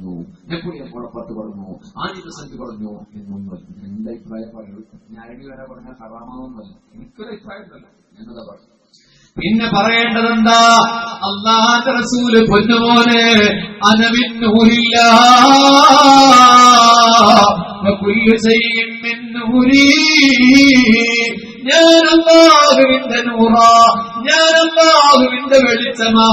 പറഞ്ഞു, Napoleon Bonaparte പറഞ്ഞു, Annie Besant പറഞ്ഞു എന്നൊന്നുമല്ല. എന്റെ അഭിപ്രായം പറയുന്നത് ഞാൻ വരെ പറഞ്ഞാൽ ഹറാമാവുന്നല്ല. എനിക്കൊരു അഭിപ്രായം ഉണ്ടല്ലോ, ഞാനതാ പറഞ്ഞു. പിന്നെ പറയേണ്ടതെന്താ? അല്ലാഹുവിന്റെ റസൂല് പൊന്നുമോനെ അനമിൻ നൂരില്ലാഹ് വകുല്ലു ശൈഇൻ മിൻ നൂരി, ഞാൻ അല്ലാഹുവിന്റെ നൂറാ, ഞാൻ അല്ലാഹുവിന്റെ വെളിച്ചമാ.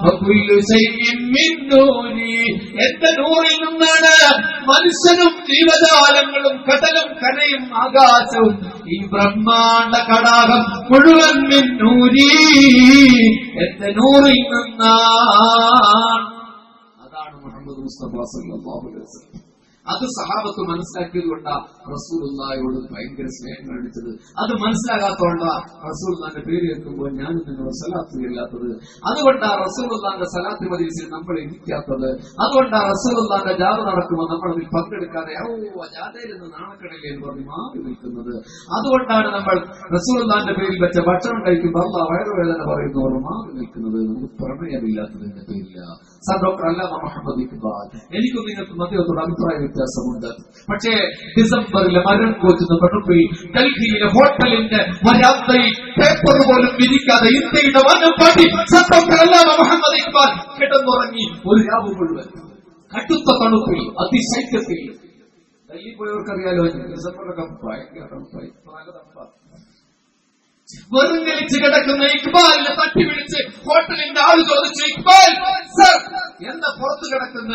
വകുല്ലു ശൈഇൻ മിൻ നൂരി, എന്റെ നൂറിൽ നിന്നാണ് മനുഷ്യനും ജീവജാലങ്ങളും കടലും കരയും ആകാശവും ഈ ബ്രഹ്മാണ്ഡ കടാകം മുഴുവൻ മിൻ നൂരി, എന്റെ നൂറിൽ നിന്നാണ്. അതാണ് മുഹമ്മദ് മുസ്തഫ സല്ലല്ലാഹു അലൈഹി വസല്ലം. അത് സഹാബത്ത് മനസ്സിലാക്കിയത് കൊണ്ടാ റസൂലുള്ളാഹിയോട് ഭയങ്കര സ്നേഹം കാണിച്ചത്. അത് മനസ്സിലാകാത്തോണ്ടാ റസൂലുള്ളാഹിന്റെ പേര് കേൾക്കുമ്പോൾ ഞാനും നിന്നോട് സലാത്ത് ഇല്ലാത്തത്. അതുകൊണ്ടാ റസൂലുള്ളാഹിന്റെ സലാത്ത് മജ്‌ലിസിൽ നമ്മൾ ഇരിക്കാത്തത്. അതുകൊണ്ടാ റസൂലുള്ളാഹിന്റെ ജാഥ നടക്കുമ്പോൾ നമ്മൾ അതിൽ പങ്കെടുക്കാതെ ജാഥയിൽ നിന്ന് നാണക്കടയില്ലേ എന്ന് പറഞ്ഞ് മാറി നിൽക്കുന്നത്. അതുകൊണ്ടാണ് നമ്മൾ റസൂലുള്ളാഹിന്റെ പേരിൽ വെച്ച ഭക്ഷണം കഴിക്കുമ്പോൾ അല്ലാഹ് വയറുവേദന പറയുന്നവർ മാറി നിൽക്കുന്നത്. നമുക്ക് പ്രമേയമില്ലാത്തതിന്റെ പേരില്ല. സർ ഡോക്ടർ അല്ലാമ മുഹമ്മദ് ഇഖ്ബാൽ, എനിക്കും നിങ്ങൾക്ക് മധ്യത്തോട് അഭിപ്രായ വ്യത്യാസമുണ്ട്. പക്ഷേ ഡിസംബറിലെ മരം കോച്ചുന്ന തണുപ്പിൽ ഡൽഹിയിലെ ഹോട്ടലിന്റെ വരാന്തയിൽ പേപ്പർ പോലും വിരിക്കാതെ ഇന്ത്യയുടെ വനം പാട്ടി സർ ഡോക്ടർ അല്ലാമ മുഹമ്മദ് ഇഖ്ബാൽ കിടന്നുറങ്ങി ഒരു രാവ് മുഴുവൻ കടുത്ത തണുപ്പിൽ അതിശൈത്യത്തിൽ. ഡൽഹി പോയവർക്കറിയാലോ, ഡിസംബറിലൊക്കെ ഭയങ്കര തണുപ്പായി, നല്ല തണുപ്പാണ്. വെറും കളിച്ച് കിടക്കുന്ന ഇക്ബാലിനെ തട്ടി വിളിച്ച് ഹോട്ടലിന്റെ ആള് ചോദിച്ചു, ഇക്ബാൽ സർ എന്താ പുറത്ത് കിടക്കുന്ന?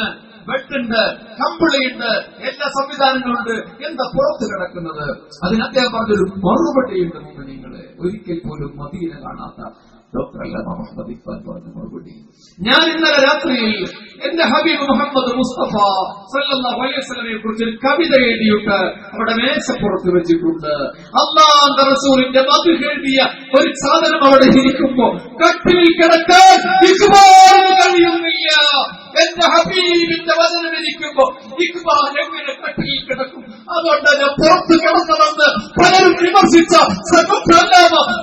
ബെഡുണ്ട്, കമ്പിളിയുണ്ട്, എല്ലാ സംവിധാനങ്ങളുണ്ട്, എന്താ പുറത്ത് കിടക്കുന്നത്? അതിന് അദ്ദേഹം പറഞ്ഞൊരു മറുപടിയുണ്ട്. നിങ്ങളെ ഒരിക്കൽ പോലും മദീന കാണാത്ത ഡോക്ടർ അല്ലാമ മുഹമ്മദ് ഇഖ്ബാൽ പറഞ്ഞ മറുപടി, ഞാൻ ഇന്നലെ രാത്രിയിൽ എന്റെ ഹബീബ് മുഹമ്മദ് മുസ്തഫ സല്ലല്ലാഹു അലൈഹി വസല്ലമയെ കുറിച്ച് ഒരു കവിത എഴുതിയിട്ട് അവിടെ മേശപ്പുറത്ത് വെച്ചിട്ടുണ്ട്. അല്ലാഹുവിന്റെ റസൂലിന്റെ മദ്ഹ് എഴുതിയ ഒരു സാധനം അവിടെ ഇരിക്കുമ്പോ കട്ടിലിൽ കിടക്കാൻ ഇഖ്ബാലിന് കഴിയുന്നില്ല. എന്റെ ഹബീബിന്റെ വചനം ഇരിക്കുമ്പോ ഇഖ്ബാൽ എങ്ങനെ കട്ടിലിൽ കിടക്കും? അതുകൊണ്ട് ഞാൻ പുറത്ത് കിടന്നതെന്ന് പലരും വിമർശിച്ച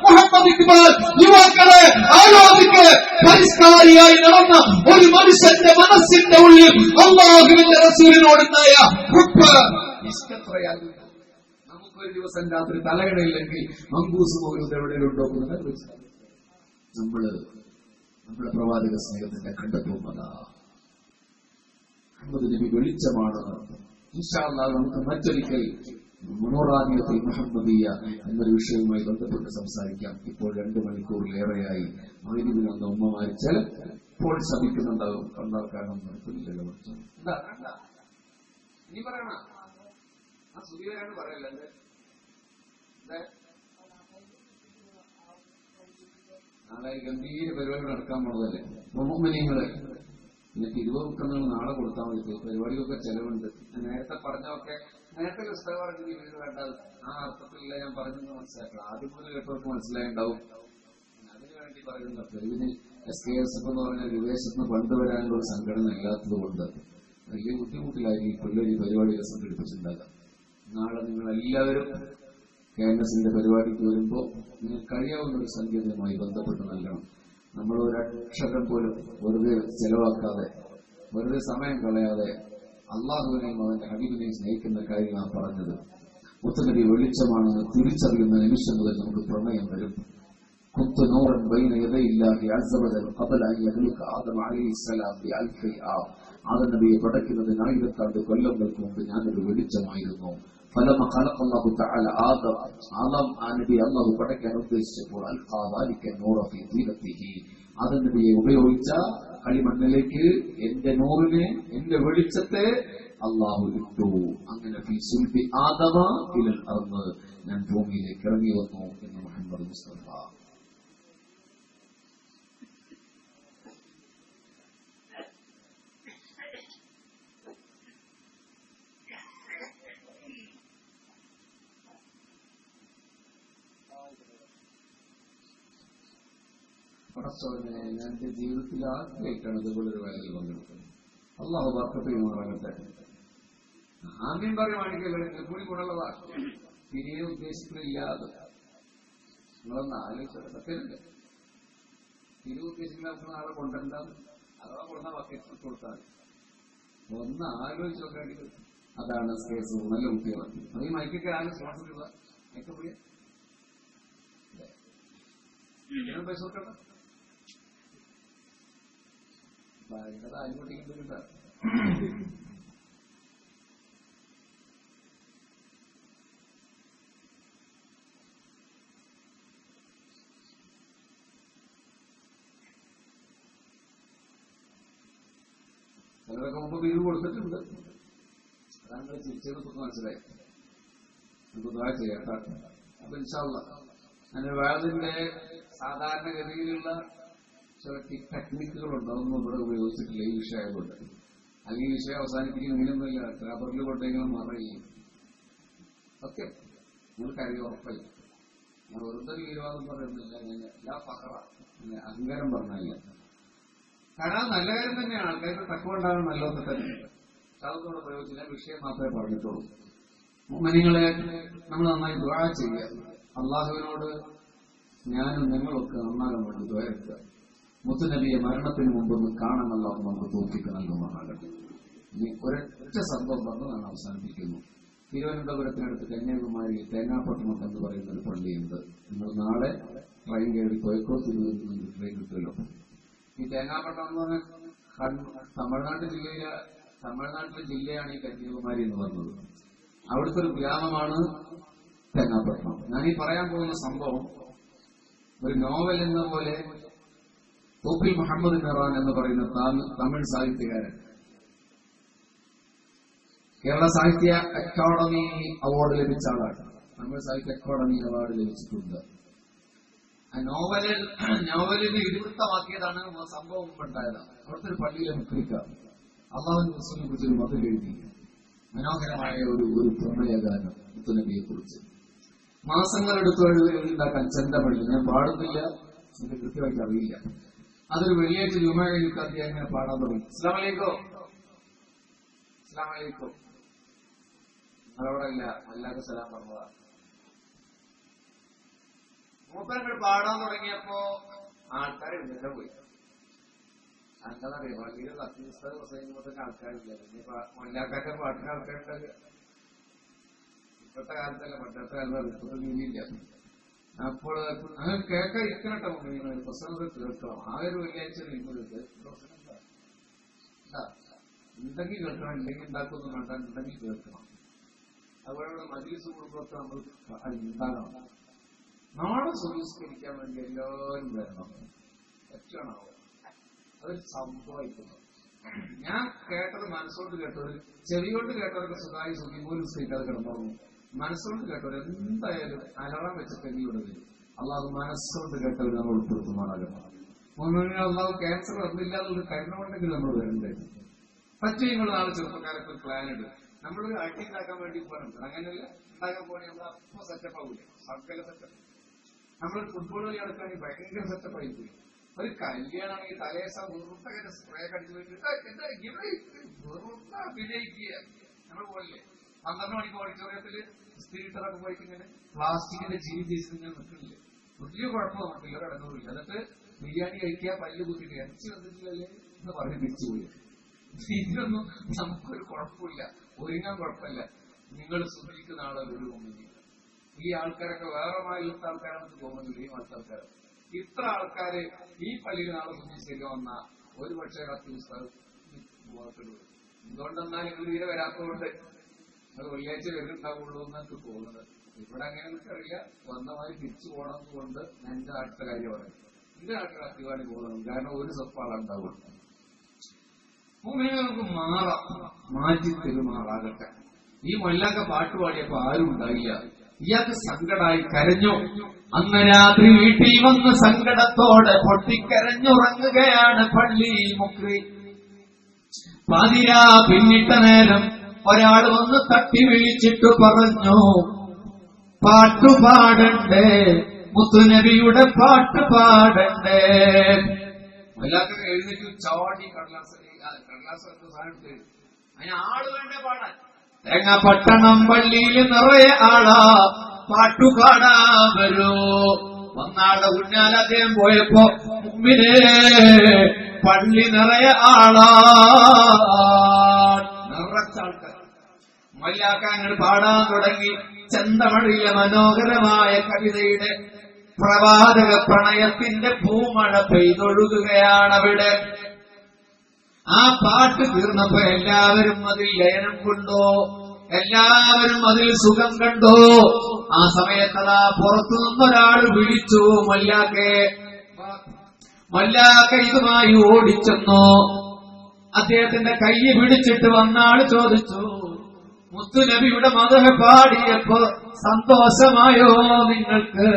മുഹമ്മദ് ഇഖ്ബാൽ യുവാക്കളെ ആലോചിക്ക്, പരിഷ്കാരിയായി നടന്ന ഒരു മനുഷ്യന്റെ മനസ്സിന്റെ ഉള്ളിൽ അല്ലാഹുവിന്റെ റസൂലിനോടുണ്ടായ ഇഷ്ടത്രയാകും. നമുക്കൊരു ദിവസം രാത്രി തലയിണയില്ലെങ്കിൽ മങ്കൂസ് പോലും എവിടെയെങ്കിലും ഉണ്ടോക്കുന്നത് നമ്മുടെ പ്രവാചക സ്നേഹത്തിന്റെ കണ്ടെത്തുമത മുഹമ്മദ് നബി വെളിച്ചമാണ്. ഇൻഷാ അല്ലാഹ് നമുക്ക് മറ്റൊരിക്കൽ മുനൂറാനിയത്തുൽ മുഹമ്മദിയ്യ എന്നൊരു വിഷയവുമായി ബന്ധപ്പെട്ട് സംസാരിക്കാം. ഇപ്പോൾ 2 മണിക്കൂറിലേറെയായി. മഗ്‌രിബിന് വന്ന ഉമ്മമാര് ചിലപ്പോൾ ശപിക്കുന്നുണ്ടാവും, കണ്ടാൽക്കാരണം നിർത്തുന്നില്ലല്ലോ. എന്താ ഇനി പറയണ ആ സുഖിവരാണ് പറയല്ലേ? നാളെ ഗംഭീര പരിപാടി നടക്കാൻ പോണതല്ലേ മുഅ്മിനീങ്ങള്. എന്നിട്ട് 20 ഉറുപ്പിക നാളെ കൊടുത്താൽ മതി. പരിപാടിക്കൊക്കെ ചെലവുണ്ട്. നേരത്തെ പറഞ്ഞൊക്കെ നേരത്തെ പുസ്തകം പറഞ്ഞ വീട് വേണ്ടത് ആ അർത്ഥത്തിലില്ല. ഞാൻ പറഞ്ഞെന്ന് മനസ്സിലാക്കണം. ആദ്യം മുതൽ കേട്ടവർക്ക് മനസ്സിലായിണ്ടാവും. അതിനു വേണ്ടി പറയുന്ന തെരുവിന് SKSF എന്ന് പറഞ്ഞ വിദേശത്ത് നിന്ന് ഫണ്ട് വരാനുള്ള ഒരു സംഘടന ഇല്ലാത്തത് കൊണ്ട് വലിയ ബുദ്ധിമുട്ടിലായിരിക്കും പിള്ളേർ ഈ പരിപാടികൾ സംഘടിപ്പിച്ചിട്ടുണ്ടാകാം. നാളെ നിങ്ങളെല്ലാവരും KNSന്റെ പരിപാടിക്ക് വരുമ്പോൾ നിങ്ങൾക്ക് കഴിയാവുന്ന ഒരു സംഗീതവുമായി ബന്ധപ്പെട്ട് നൽകണം. നമ്മൾ ഒരക്ഷരം പോലും വെറുതെ ചെലവാക്കാതെ, വെറുതെ സമയം കളയാതെ അള്ളാഹുവിനെയും അവന്റെ ഹബീബിനെയും സ്നേഹിക്കുന്ന കാര്യമാണ് പറഞ്ഞത്. മുത്തനബി വെളിച്ചമാണെന്ന് തിരിച്ചറിയുന്ന നിമിഷം മുതൽ നമുക്ക് പ്രണയം വരും. കുന്തു നൂറൻ ബൈന യദൈല്ലാഹി അസ്സ വജൽ ഖബല അൻ യഖ്ലുഖ ആദം അലൈഹിസ്സലാം ബിഅൽഫി ആം. ആദം നബിയെ പടയ്ക്കുന്നതിന് 1000 കൊല്ലങ്ങൾക്ക് മുമ്പ് ഞാനൊരു വെളിച്ചമായിരുന്നു. ഫലമ ഖലഖല്ലാഹു തആല ആദം നബി അല്ലാഹു പടയ്ക്കാൻ ഉദ്ദേശിച്ചപ്പോൾ അൽഖാ ദാലിക നൂറ ഫീ ദീനത്തിഹി, ആദം നബിയെ ഉപയോഗിച്ച കളിമണ്ണിലേക്ക് എന്റെ നൂറിനെ, എന്റെ വെളിച്ചത്തെ അള്ളാഹു ഇട്ടു. അങ്ങനെ ഫീ സുൽബി ആദമ ഇലൽ അർദ്, ഞാൻ ഭൂമിയിലേക്ക് ഇറങ്ങി വന്നു എന്ന് മുഹമ്മദ് മുസ്തഫ. പടച്ചവനെ, ഞാൻ എന്റെ ജീവിതത്തിൽ ആദ്യമായിട്ടാണ് ഇതുപോലൊരു വേലയിൽ പങ്കെടുക്കുന്നത്. അള്ളാഹു ബർക്കത്ത് ചെയ്യുമാറാകട്ടെ. ആദ്യം പറയുവാണെങ്കിൽ കൂടി ഗുണമുള്ളതാ. തിരികെ ഉദ്ദേശിക്കുന്നില്ലാതെ നിങ്ങളൊന്ന് ആലോചിച്ചത് സത്യമല്ലേ? തിരികെ ഉദ്ദേശിക്കുന്ന നമുക്ക് നാളെ കൊണ്ടുവരണ്ട, അഥവാ കൊണ്ടാൽ ബക്കറ്റ് കൊടുത്താൽ ഒന്ന് ആലോചിച്ച് നോക്കാണെങ്കിൽ അതാണ് കേസ്. നല്ല കുട്ടികളാണ്. അത് ഈ മൈക്കൊക്കെ ആരും ശ്വാസം ഇടുക മൈക്ക പോയ പൈസ കൊടുക്കണ്ട. ഭയങ്കര ആലുകൊട്ടിക്കിട്ട ചിലരൊക്കെ മുമ്പ് വീട് കൊടുത്തിട്ടുണ്ട്. അതാണ് നിങ്ങൾ ചിരിച്ചത് മനസ്സിലായി. നമുക്ക് ദുആ ചെയ്യാം. അപ്പൊ ഇൻഷാ അല്ലാഹ് അങ്ങനെ വേളതിന്റെ സാധാരണഗതിയിലുള്ള ചില ടെക്നിക്കുകളുണ്ട്. അതൊന്നും ഇവിടെ ഉപയോഗിച്ചിട്ടില്ല ഈ വിഷയമായതുകൊണ്ട്. അല്ലെങ്കിൽ ഈ വിഷയം അവസാനിപ്പിക്കുന്ന ഇങ്ങനെയൊന്നുമില്ല. പേപ്പറിൽ കൊണ്ടെങ്കിലും മറയും ഓക്കെ. നിങ്ങൾക്കറിയാം, ഉറപ്പായി. ഞാൻ വെറുതെ വിവാദം പറയുന്നില്ല. ഞാൻ എല്ലാ ഫഖറ അഹങ്കാരം പറഞ്ഞില്ല. കാരണം നല്ല കാര്യം തന്നെയാണ്. ആൾക്കാർക്ക് തക്കമുണ്ടാകാൻ നല്ലതൊക്കെ തന്നെയുണ്ട്. അതൊന്നും പ്രയോഗിച്ചില്ല. വിഷയം മാത്രമേ പറഞ്ഞിട്ടുള്ളൂ. മുഅ്മിനീങ്ങളെ, നമ്മൾ നന്നായി ദുആ ചെയ്യുക. അള്ളാഹുവിനോട് ഞാനും നിങ്ങളൊക്കെ നന്നാകാൻ വേണ്ടി ദുആ ചെയ്യുക. മുത്തുനബിയെ മരണത്തിന് മുമ്പൊന്ന് കാണാനല്ലോ നമുക്ക് തോൽപ്പിക്ക് നൽകുമാറാകട്ടെ. ഇനി ഒരൊറ്റ സംഭവം പറഞ്ഞു ഞാൻ അവസാനിപ്പിക്കുന്നു. തിരുവനന്തപുരത്തിനടുത്ത് കന്യാകുമാരി തേങ്ങാപ്പട്ടണം എന്ന് പറയുന്ന ഒരു പള്ളിയുണ്ട്. നിങ്ങൾ നാളെ ട്രെയിൻ കയറി കോഴിക്കോട് നിന്ന് ട്രെയിൻ കിട്ടുമല്ലോ. ഈ തേങ്ങാപ്പട്ടണം എന്ന് പറഞ്ഞാൽ തമിഴ്നാട്ടിലെ ജില്ലയാണ് ഈ കന്യാകുമാരി എന്ന് പറഞ്ഞത്. അവിടുത്തെ ഒരു ഗ്രാമമാണ് തേങ്ങാപ്പട്ടണം. ഞാനീ പറയാൻ പോകുന്ന സംഭവം ഒരു നോവൽ എന്ന പോലെ തോപ്പിൽ മുഹമ്മദ് മെഹ്റാൻ എന്ന് പറയുന്ന തമിഴ് സാഹിത്യകാരൻ കേരള സാഹിത്യ അക്കാദമി അവാർഡ് ലഭിച്ച ആളാണ്. തമിഴ് സാഹിത്യ അക്കാദമി അവാർഡ് ലഭിച്ചിട്ടുണ്ട്. ആ നോവലിന് ഇതിവൃത്തമാക്കിയതാണ് സംഭവം മുമ്പുണ്ടായതാണ്. അവിടുത്തെ ഒരു പള്ളിയിലെ മുക്രിക്ക അള്ളാഹുവിന്റെ റസൂലിനെ കുറിച്ച് ഒരു മതിൽ എഴുതി. മനോഹരമായ ഒരു പ്രണയഗാനം മുത്തുനബിയെ കുറിച്ച്. മാസങ്ങളെടുത്ത് എഴുതിണ്ടാക്കാൻ ചെണ്ടപള്ളി. ഞാൻ പാടുന്നില്ല, എനിക്ക് കൃത്യമായിട്ട് അറിയില്ല. അതൊരു വെള്ളിയാഴ്ച ജുമാ കഴിഞ്ഞിട്ട് അദ്ദേഹം ഇങ്ങനെ പാടാൻ തുടങ്ങി. അസ്സലാമു അലൈക്കും, അസ്സലാമു അലൈക്കും. നിങ്ങളവിടെ ഇല്ല, അല്ലാതെ സലാം പറഞ്ഞതാ. മൂപ്പങ്ങൾ പാടാൻ തുടങ്ങിയപ്പോ ആൾക്കാർ എഴുന്നേറ്റ് പോയി. എന്താണെന്നറിയാം, പള്ളിയിൽ 10 ദിവസത്തേക്ക് ആൾക്കാരില്ല. പിന്നെ മൊല്ലാക്കാരുടെ പാട്ടിന് ആൾക്കാരുണ്ടാകുക. ഇപ്പോഴത്തെ കാലത്തല്ല, പണ്ടത്തെ കാലത്ത് ഇപ്പോഴത്തെ രീതിയില്ല. അപ്പോൾ അങ്ങനെ കേൾക്കാൻ ഇരിക്കണട്ടോ. പ്രസംഗം കേൾക്കണം. ആ ഒരു വെള്ളിയാഴ്ച ഉണ്ടെങ്കിൽ കേൾക്കണം, ഇല്ലെങ്കിൽ ഉണ്ടാക്കൊന്നും വേണ്ട. ഉണ്ടെങ്കിൽ കേൾക്കണം. അതുപോലെ മജ്‌ലിസ് കുടുംബത്തെ നമ്മൾ ഉണ്ടാകണം. നാളെ സുരസ്കരിക്കാൻ വേണ്ടി എല്ലാവരും വരണം. പറ്റണോ? അതൊരു സംഭവമായിട്ടുണ്ട്. ഞാൻ കേട്ടത് മനസ്സുകൊണ്ട് കേട്ടവർ, ചെവികൊണ്ട് കേട്ടവരൊക്കെ സുഖമായി പോലും സ്ഥിതിക്കാതെ കിടന്നു. മനസ്സുകൊണ്ട് കേട്ടവർ എന്തായാലും അലറാൻ വെച്ചിട്ട് ഇവിടെ വരും. അള്ളാഹു മനസ്സുകൊണ്ട് കേട്ടവർ നമ്മൾ ഉൾപ്പെടുത്തുമാറാകണം. അള്ളാഹു ക്യാൻസർ വന്നില്ല എന്നുള്ള കരുണമുണ്ടെങ്കിൽ നമ്മൾ വരണ്ടേ. പറ്റും. നിങ്ങൾ നാളെ ചെറുപ്പക്കാരൊക്കെ ഒരു പ്ലാൻ ഇടും. നമ്മളൊരു അടി ഉണ്ടാക്കാൻ വേണ്ടി പോകാനുണ്ട്. അങ്ങനെയല്ല, ഉണ്ടാക്കാൻ പോകണേ നമ്മൾ അപ്പൊ സെറ്റപ്പ് ആവൂലേ. സർക്കല സെറ്റപ്പ്. നമ്മളൊരു ഫുട്ബോൾ കളി നടക്കുകയാണെങ്കിൽ ഭയങ്കര സെറ്റപ്പ് ആയി പോയി. ഒരു കല്യാണമാണെങ്കിൽ തലേസം വെറുതെ സ്പ്രേ കടിച്ചു വിജയിക്കുക. നമ്മൾ പോലല്ലേ 12 മണിക്ക് ഓഡിറ്റോറിയത്തില് സ്ത്രീട്ടറൊക്കെ പോയിട്ട് ഇങ്ങനെ പ്ലാസ്റ്റിക്കിന്റെ ജീവിതം ഇങ്ങനെ നിൽക്കില്ലേ. വലിയ കുഴപ്പമൊന്നുമില്ല, കിടന്നൂരില്ല. എന്നിട്ട് ബിരിയാണി കഴിക്കുക, പല്ല് കുത്തിട്ട് ഇറച്ചി വന്നിട്ടില്ലല്ലേ എന്ന് പറഞ്ഞ് തിരിച്ചുപോയി. ഇതിനൊന്നും നമുക്കൊരു കുഴപ്പമില്ല, ഒരുങ്ങാൻ കുഴപ്പമില്ല. നിങ്ങൾ സുഖിക്കുന്ന ആളെ ഒരു തോന്നുന്നില്ല. ഈ ആൾക്കാരൊക്കെ വേറെ മായിലത്തെ ആൾക്കാരാണെന്ന് തോന്നുന്നില്ല. ഈ മറ്റ ആൾക്കാരാണ്. ഇത്ര ആൾക്കാര് ഈ പള്ളിയിൽ നാളെ സുഖിച്ചേക്കാൻ വന്ന ഒരു പക്ഷേ 10 ദിവസം മുഖത്തിൽ വരും. എന്തുകൊണ്ടെന്നാൽ നിങ്ങൾ തീരെ വരാത്തതുകൊണ്ട് അത് വെള്ളിയാഴ്ച വരുന്നുണ്ടാവുള്ളൂ എന്നൊക്കെ തോന്നുന്നത്. ഇവിടെ അങ്ങനെ എനിക്കറിയില്ല. വന്ന മാതിരി തിരിച്ചു പോകണമെന്ന് കൊണ്ട് ഞാൻ എന്റെ നാട്ടിലെ കാര്യം പറയും. എന്റെ നാട്ടിൽ അത്തിവാടി പോകണം. കാരണം ഒരു സ്വപ്പാളുണ്ടാവുള്ളൂ. നമുക്ക് മാറാം, മാറ്റി തെരുമാറാകട്ടെ. ഈ മൊല്ലാക്ക പാട്ടുപാടിയപ്പോ ആരും ഉണ്ടായില്ല. ഇയാൾക്ക് സങ്കടമായി കരഞ്ഞു. അന്ന് രാത്രി വീട്ടിൽ വന്ന് സങ്കടത്തോടെ പൊട്ടിക്കരഞ്ഞുറങ്ങുകയാണ് പള്ളി മുക്രി. പാതിരാ പിന്നിട്ട നേരം ഒരാൾ വന്ന് തട്ടി വിളിച്ചിട്ട് പറഞ്ഞു, പാട്ടുപാടണ്ടേ, മുത്തുനബിയുടെ പാട്ട് പാടണ്ടേ. മൊല്ലാക്ക എഴുന്നേറ്റ് ചാടി കടലാസ് സാധനത്തിൽ അതിന് ആള് വേണ്ടേ പാടാൻ. തേങ്ങാപ്പട്ടണം പള്ളിയിൽ നിറയെ ആളാ, പാട്ടുപാടാൻ വരൂ. വന്നാളുടെ ഉന്നാല അദ്ദേഹം പോയപ്പോ മുമ്പിനെ പള്ളി നിറയെ ആളാ. ആൾക്കാർ. മൊല്ലാക്ക അങ്ങോട്ട് പാടാൻ തുടങ്ങി. ചന്തമഴിയ മനോഹരമായ കവിതയുടെ പ്രവാചക പ്രണയത്തിന്റെ പൂമഴ പെയ്തൊഴുകുകയാണവിടെ. ആ പാട്ട് തീർന്നപ്പോ എല്ലാവരും അതിൽ ലയനം കൊണ്ടോ, എല്ലാവരും അതിൽ സുഖം കണ്ടോ. ആ സമയത്തതാ പുറത്തുനിന്നൊരാൾ വിളിച്ചു മൊല്ലാക്കെ. മൊല്ലാക്ക ഇതുമായി ഓടിച്ചെന്നു. അദ്ദേഹത്തിന്റെ കൈ പിടിച്ചിട്ട് വന്നാൾ ചോദിച്ചു, മുത്തുനബിയുടെ മദഹ് പാടിയപ്പോ സന്തോഷമായോ നിങ്ങൾക്ക്?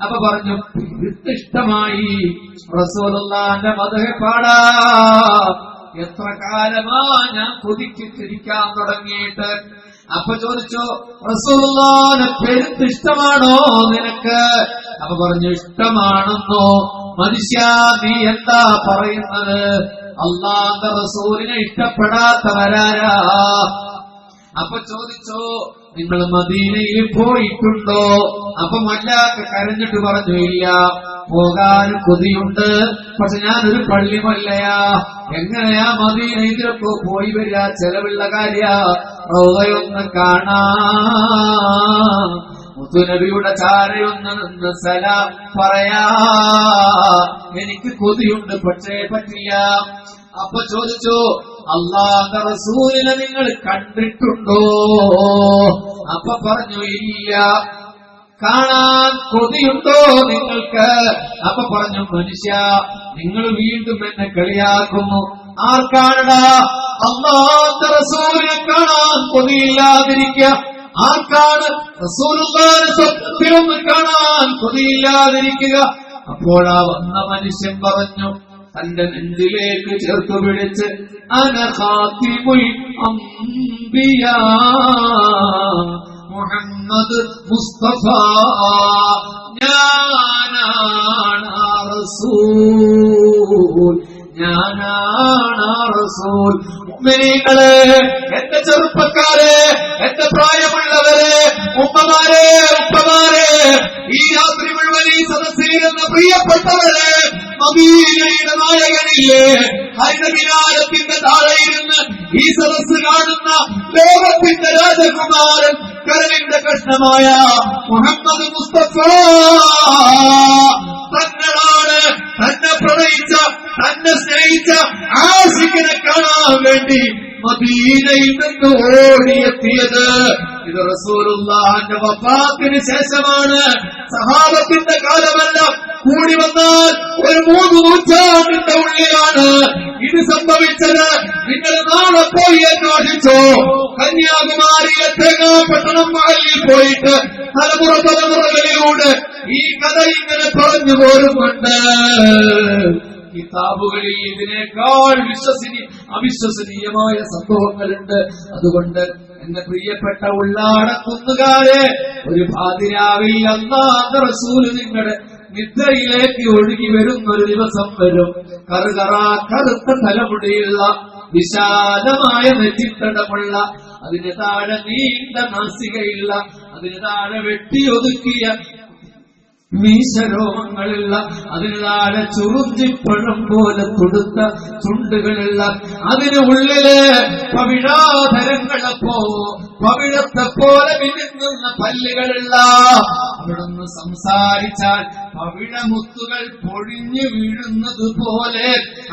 അപ്പൊ പറഞ്ഞു, ഇഷ്ടമായി, റസൂലുള്ളാഹിന്റെ മദഹ് പാടാ എത്ര കാലമാ ഞാൻ കൊതിച്ചിരിക്കാൻ തുടങ്ങിയിട്ട്. അപ്പൊ ചോദിച്ചു, റസൂലുള്ളാഹിനെ പെരുത്തിഷ്ടമാണോ നിനക്ക്? അപ്പൊ പറഞ്ഞു, ഇഷ്ടമാണെന്നോ? മനുഷ്യ നീ എന്താ പറയുന്നത്? അല്ലാഹുവിന്റെ റസൂലിനെ ഇഷ്ടപ്പെടാത്തവരാരാ? അപ്പൊ ചോദിച്ചു, നിങ്ങൾ മദീനയിൽ പോയിട്ടുണ്ടോ? അപ്പൊ മല്ലാക്ക കരഞ്ഞിട്ട് പറഞ്ഞു, ഇല്ല, പോകാൻ കൊതിയുണ്ട്, പക്ഷെ ഞാനൊരു പള്ളിമല്ലയാ, എങ്ങനെയാ മദീന ഇതിലൊക്കെ പോയി വരിക? ചെലവുള്ള കാര്യ. റൗളയൊന്ന് കാണാ, മുത്തുനബിയുടെ ചാരയൊന്ന് നിന്ന് സലാം പറയാ, എനിക്ക് കൊതിയുണ്ട്, പക്ഷേ പറ്റില്ല. അപ്പൊ ചോദിച്ചു, അല്ലാഹുവിന്റെ റസൂലിനെ നിങ്ങൾ കണ്ടിട്ടുണ്ടോ? അപ്പൊ പറഞ്ഞു, ഇല്ല. കാണാൻ കൊതിയുണ്ടോ നിങ്ങൾക്ക്? അപ്പൊ പറഞ്ഞു, മനുഷ്യ നിങ്ങൾ വീണ്ടും എന്നെ കളിയാക്കുന്നു. ആർക്കാണടാ അല്ലാഹുവിന്റെ റസൂലിനെ കാണാൻ കൊതിയില്ലാതിരിക്കുക? ആർക്കാണ് റസൂലുള്ളാഹിനെ സ്വപ്നത്തിലൊന്ന് കാണാൻ കൊതിയില്ലാതിരിക്കുക? അപ്പോഴാ വന്ന മനുഷ്യൻ പറഞ്ഞു, തന്റെ നെഞ്ചിലേക്ക് ചേർത്തു പിടിച്ച്, അന ഖാതിമുൽ അംബിയാ മുഹമ്മദ് മുസ്തഫ, ഞാനാണ് റസൂൽ, ഞാനാണ് റസൂൽ. മുഅ്മിനീങ്ങളെ, എന്റെ ചെറുപ്പക്കാരെ, എന്റെ പ്രായമുള്ളവരെ, ഉമ്മമാരെ, ഉപ്പമാരെ, ഈ രാത്രി മുഴുവൻ ഈ സദസ്സിലിരുന്ന പ്രിയപ്പെട്ടവരെ, മദീനയുടെ നായകനില്ലേ, ഹരിതവിനാരത്തിന്റെ താഴെയിരുന്ന് ഈ സദസ്സ് കാണുന്ന ലോകത്തിന്റെ രാജകുമാരൻ, കരളിന്റെ കഷ്ണമായ മുഹമ്മദ് മുസ്തഫ തങ്ങളാണ് തന്നെ പ്രണയിച്ച, തന്നെ സ്നേഹിച്ച ആശിഖിനെ കാണാൻ വേണ്ടി മദീനയിൽ നിന്ന് ഓടിയെത്തിയത്. ഇത് റസൂലുള്ളാഹിന്റെ വഫാത്തിന് ശേഷമാണ്, സഹാബത്തിന്റെ കാലമല്ല. കൂടി വന്നാൽ ഒരു 3 നൂറ്റാണ്ടിന്റെ ഉള്ളിലാണ് ഇത് സംഭവിച്ചത്. നിങ്ങൾ നാളെ പോയി അന്വേഷിച്ചോ. കന്യാകുമാരിയിലെ തേങ്ങാപട്ടണം മഹലിൽ പോയിട്ട് തലമുറകളിലൂടെ ഈ കഥ ഇങ്ങനെ പറഞ്ഞു പോരുന്നുണ്ട്. കിതാബുകളിൽ ഇതിനേക്കാൾ അവിശ്വസനീയമായ സംഭവങ്ങളുണ്ട്. അതുകൊണ്ട് എന്റെ പ്രിയപ്പെട്ട ഉള്ളാടക്കുന്നുകാരെ, ഒരു പാതിരാവിൽ അല്ലാഹുവിന്റെ റസൂൽ നിങ്ങളുടെ നിദ്രയിലേക്ക് ഒഴുകി വരുന്നൊരു ദിവസം വരും. കറുത്ത തലമുടിയുള്ള, വിശാലമായ നെറ്റിത്തടമുള്ള, അതിന് താഴെ നീണ്ട നാസികയുള്ള, അതിന് താഴെ വെട്ടിയൊതുക്കിയ മീശരോമങ്ങളുള്ള, അതിന് താഴെ ചുറുഞ്ചിപ്പഴം പോലെ തൊടുത്ത ചുണ്ടുകളുള്ള, അതിന് ഉള്ളില് പവിഴാധരങ്ങളെപ്പോ പവിഴത്തെ പോലെ മിന്നുന്ന പല്ലുകളുള്ള, അവിടുന്ന് സംസാരിച്ചാൽ പവിഴമുത്തുകൾ പൊഴിഞ്ഞു വീഴുന്നത് പോലെ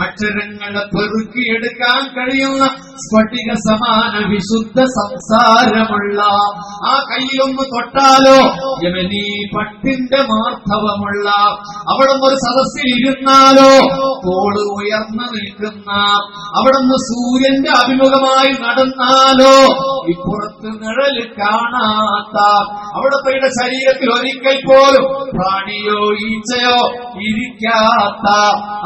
അക്ഷരങ്ങളെ പെറുക്കിയെടുക്കാൻ കഴിയുന്ന സ്ഫടിക സമാന വിശുദ്ധ സംസാരമുള്ള, ആ കയ്യിലൊന്ന് തൊട്ടാലോ യമനീ പട്ടിന്റെ മാർദ്ധവമുള്ള, അവിടുന്ന് ഒരു സദസ്സിൽ ഇരുന്നാലോ തോള് ഉയർന്നു നിൽക്കുന്ന, അവിടുന്ന് സൂര്യന്റെ അഭിമുഖമായി നടന്നാലോ ഇപ്പുറത്ത് നിഴല് കാണാത്ത, അവിടുത്തെ ശരീരത്തിൽ ഒരിക്കൽ പോലും പ്രാണിയോ ഈച്ചയോ ഇരിക്കാത്ത,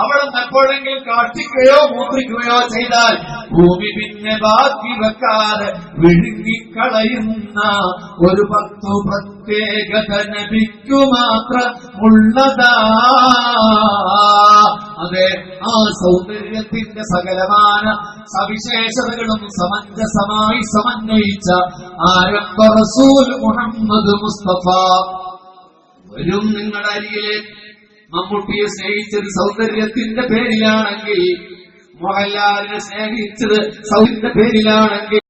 അവിടുന്ന് എപ്പോഴെങ്കിലും കാട്ടിക്കുകയോ മൂത്രിക്കുകയോ ചെയ്താൽ ഭൂമി പിന്നെ ബാക്കി വെക്കാതെ വിഴുങ്ങിക്കളയുന്ന ഒരു 10 പ്രത്യേകത നബിക്കു മാത്രമുള്ളതാ. അതെ, ആ സൗന്ദര്യത്തിന്റെ സകലമാന സവിശേഷതകളും സമഞ്ജസമായി സമന്വയിച്ച ആരംഭ റസൂൽ മുഹമ്മദ് മുസ്തഫ വരും നിങ്ങളുടെ അരികിലേക്ക്. മമ്മൂട്ടിയെ സ്നേഹിച്ചത് സൗന്ദര്യത്തിന്റെ പേരിലാണെങ്കിൽ, മോഹൻലാലിനെ സ്നേഹിച്ചത് സൗന്ദര്യത്തിന്റെ പേരിലാണെങ്കിൽ,